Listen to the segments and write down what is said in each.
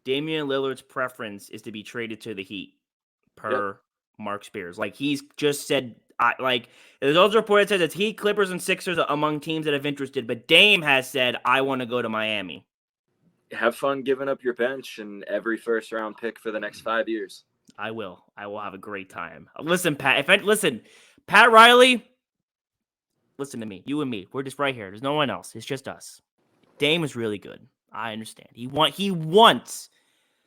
Damian Lillard's preference is to be traded to the Heat Yep. per Mark Spears. Like, he's just said, there's also a report that says it's Heat, Clippers, and Sixers among teams that have interested, but Dame has said, I want to go to Miami. Have fun giving up your bench and every first-round pick for the next 5 years. I will have a great time. Listen, Pat, Pat Riley, listen to me. You and me. We're just right here. There's no one else. It's just us. Dame is really good. I understand. He wants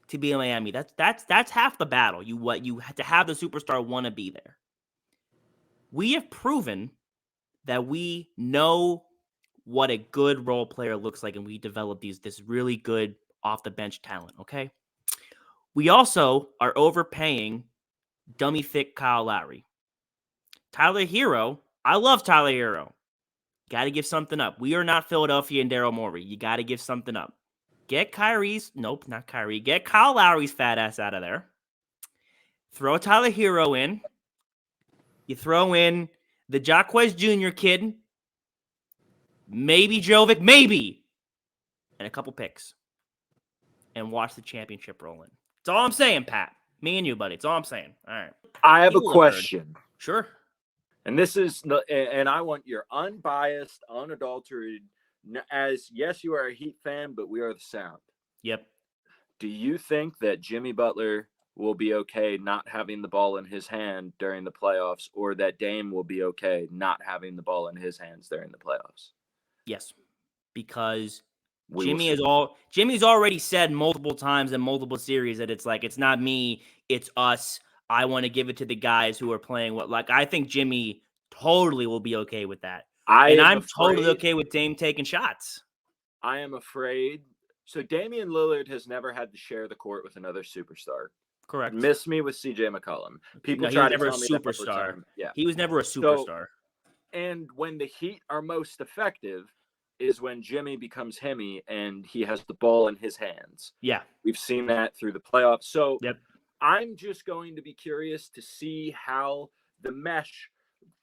to be in Miami. That's half the battle. You have to have the superstar want to be there. We have proven that we know what a good role player looks like, and we develop this really good off the bench talent. Okay. We also are overpaying dummy thick Kyle Lowry. Tyler Hero. I love Tyler Hero. Got to give something up. We are not Philadelphia and Daryl Morey. You got to give something up. Get not Kyrie. Get Kyle Lowry's fat ass out of there. Throw Tyler Hero in. You throw in the Jacquez Jr. kid. Maybe Jovic. Maybe. And a couple picks. And watch the championship roll in. That's all I'm saying, Pat. Me and you, buddy. That's all I'm saying. All right. I have a question. Sure. And this is, and I want your unbiased, unadulterated, as yes, you are a Heat fan, but we are the Sound. Yep. Do you think that Jimmy Butler will be okay not having the ball in his hand during the playoffs, or that Dame will be okay not having the ball in his hands during the playoffs? Yes, because Jimmy's already said multiple times in multiple series that it's not me, it's us. I want to give it to the guys who are playing I think Jimmy totally will be okay with that. I'm totally okay with Dame taking shots. I am afraid. So Damian Lillard has never had to share the court with another superstar. Correct. Miss me with CJ McCollum. People try to tell me that all the time. Yeah. He was never a superstar. And when the Heat are most effective is when Jimmy becomes Hemi and he has the ball in his hands. Yeah. We've seen that through the playoffs. So yep. I'm just going to be curious to see how the mesh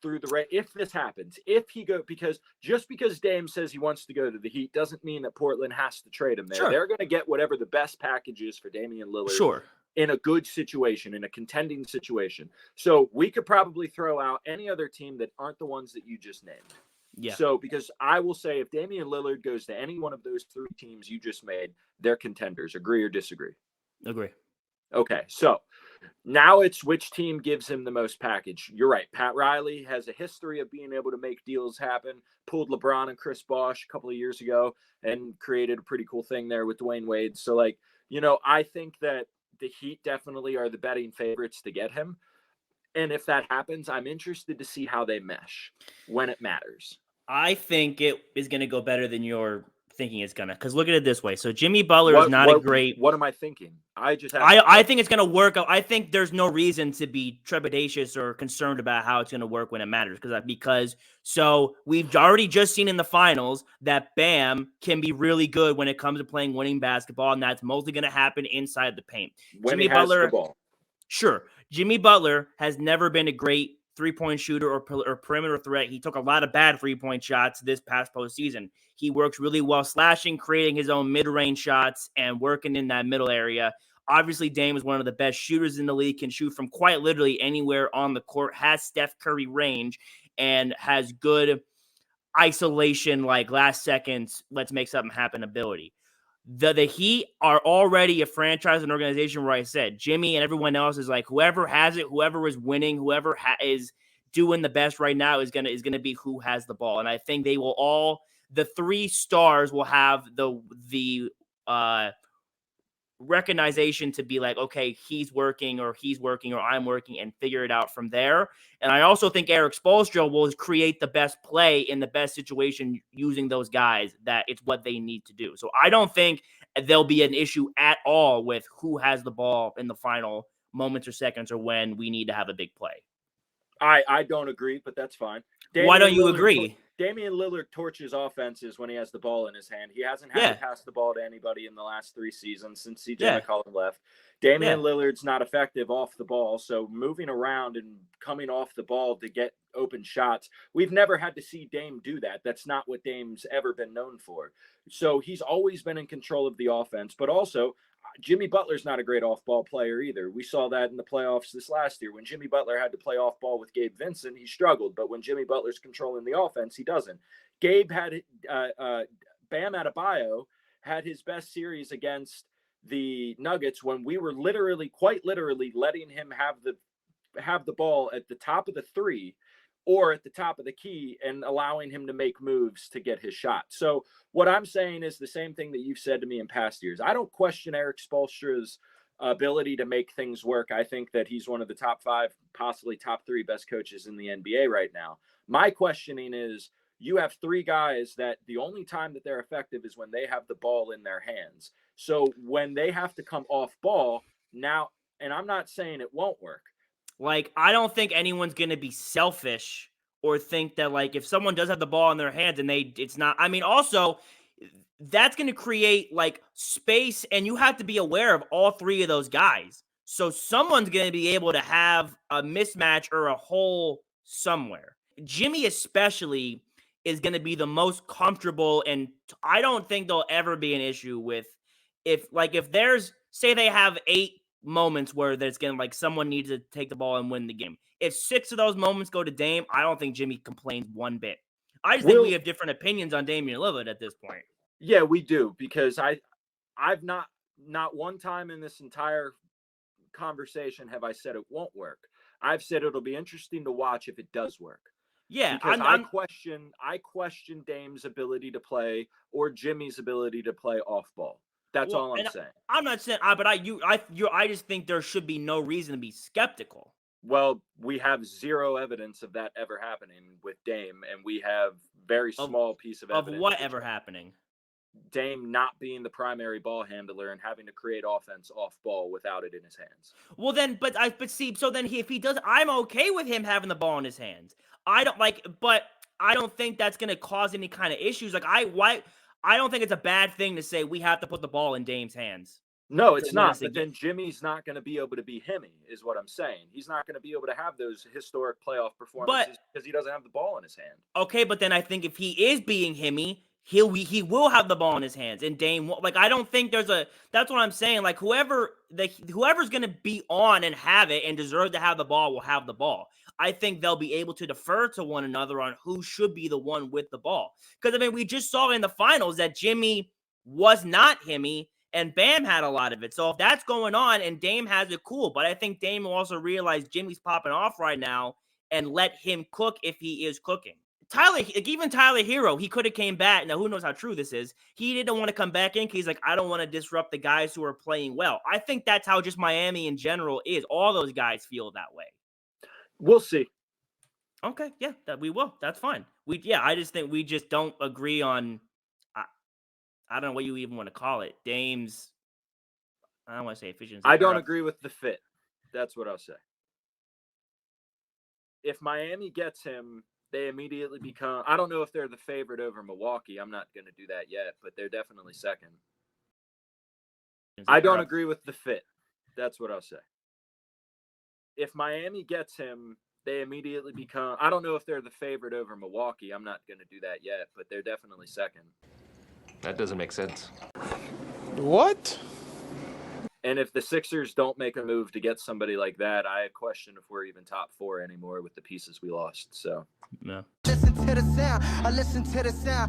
through if this happens, because Dame says he wants to go to the Heat doesn't mean that Portland has to trade him there. Sure. They're going to get whatever the best package is for Damian Lillard. Sure. In a good situation, in a contending situation. So we could probably throw out any other team that aren't the ones that you just named. Yeah. So because I will say if Damian Lillard goes to any one of those three teams you just made, they're contenders. Agree or disagree? Agree. Okay, so now it's which team gives him the most package. You're right. Pat Riley has a history of being able to make deals happen. Pulled LeBron and Chris Bosh a couple of years ago and created a pretty cool thing there with Dwayne Wade. So, I think that the Heat definitely are the betting favorites to get him. And if that happens, I'm interested to see how they mesh when it matters. I think it is going to go better than you're thinking it's gonna, because look at it this way. So Jimmy Butler is not a great. What am I thinking? I think it's gonna work. I think there's no reason to be trepidatious or concerned about how it's gonna work when it matters. Because we've already just seen in the finals that Bam can be really good when it comes to playing winning basketball, and that's mostly gonna happen inside the paint. When Jimmy Butler, the ball. Sure. Jimmy Butler has never been a great three-point shooter or perimeter threat. He took a lot of bad three-point shots this past postseason. He works really well slashing, creating his own mid-range shots, and working in that middle area. Obviously, Dame is one of the best shooters in the league, can shoot from quite literally anywhere on the court, has Steph Curry range, and has good isolation, like last seconds, let's make something happen ability. The Heat are already a franchise and organization where I said Jimmy and everyone else is like whoever has it, whoever is winning, whoever is doing the best right now is gonna be who has the ball. And I think they will all, the three stars will have the recognition to be like, okay, he's working or I'm working, and figure it out from there. And I also think Eric Spoelstra will create the best play in the best situation using those guys. That it's what they need to do. So I don't think there'll be an issue at all with who has the ball in the final moments or seconds or when we need to have a big play. I don't agree, but that's fine. Why don't you agree? Damian Lillard torches offenses when he has the ball in his hand. He hasn't had to pass the ball to anybody in the last 3 seasons since CJ McCollum left. Damian Lillard's not effective off the ball, so moving around and coming off the ball to get open shots, we've never had to see Dame do that. That's not what Dame's ever been known for. So he's always been in control of the offense, but also Jimmy Butler's not a great off-ball player either. We saw that in the playoffs this last year. When Jimmy Butler had to play off-ball with Gabe Vincent, he struggled. But when Jimmy Butler's controlling the offense, he doesn't. Gabe had Bam Adebayo had his best series against the Nuggets when we were quite literally letting him have the ball at the top of the three or at the top of the key and allowing him to make moves to get his shot. So what I'm saying is the same thing that you've said to me in past years. I don't question Eric Spoelstra's ability to make things work. I think that he's one of the top 5, possibly top 3 best coaches in the NBA right now. My questioning is, you have 3 guys that the only time that they're effective is when they have the ball in their hands. So when they have to come off ball now, and I'm not saying it won't work. Like, I don't think anyone's going to be selfish or think that, like, if someone does have the ball in their hands and it's not, I mean, also, that's going to create, like, space, and you have to be aware of all 3 of those guys. So someone's going to be able to have a mismatch or a hole somewhere. Jimmy especially is going to be the most comfortable, and I don't think there'll ever be an issue with if there's, say they have 8 moments where there's going to, like, someone needs to take the ball and win the game. If 6 of those moments go to Dame, I don't think Jimmy complains one bit. I just think we have different opinions on Damian Lillard at this point. Yeah, we do, because I've not one time in this entire conversation have I said it won't work. I've said it'll be interesting to watch if it does work. Yeah, because I question Dame's ability to play or Jimmy's ability to play off ball. That's all I'm saying. I'm not saying, but I just think there should be no reason to be skeptical. Well, we have 0 evidence of that ever happening with Dame, and we have very small piece of evidence of what ever happening. Dame not being the primary ball handler and having to create offense off ball without it in his hands. Well, then, but see, so then if he does, I'm okay with him having the ball in his hands. But I don't think that's going to cause any kind of issues. Like, I don't think it's a bad thing to say we have to put the ball in Dame's hands. No, it's not. But then Jimmy's not going to be able to be Himmy, is what I'm saying. He's not going to be able to have those historic playoff performances because he doesn't have the ball in his hand. Okay, but then I think if he is being Himmy, he will have the ball in his hands. And Dame, like, I don't think that's what I'm saying. Like, whoever's going to be on and have it and deserve to have the ball will have the ball. I think they'll be able to defer to one another on who should be the one with the ball. Because, I mean, we just saw in the finals that Jimmy was not Himmy, and Bam had a lot of it. So if that's going on and Dame has it, cool. But I think Dame will also realize Jimmy's popping off right now and let him cook if he is cooking. Even Tyler Hero, he could have came back. Now, who knows how true this is? He didn't want to come back in because he's like, I don't want to disrupt the guys who are playing well. I think that's how just Miami in general is. All those guys feel that way. We'll see. Okay, yeah, we will. That's fine. I just think we just don't agree on, I don't know what you even want to call it. Dame's, I don't want to say efficiency. I don't agree with the fit. That's what I'll say. If Miami gets him, they immediately become, I don't know if they're the favorite over Milwaukee. I'm not going to do that yet, but they're definitely second. I don't agree with the fit. That's what I'll say. If Miami gets him, they immediately become, I don't know if they're the favorite over Milwaukee. I'm not going to do that yet, but they're definitely second. That doesn't make sense. What? And if the Sixers don't make a move to get somebody like that, I question if we're even top 4 anymore with the pieces we lost. So, no. Listen to the sound. I listen to the sound.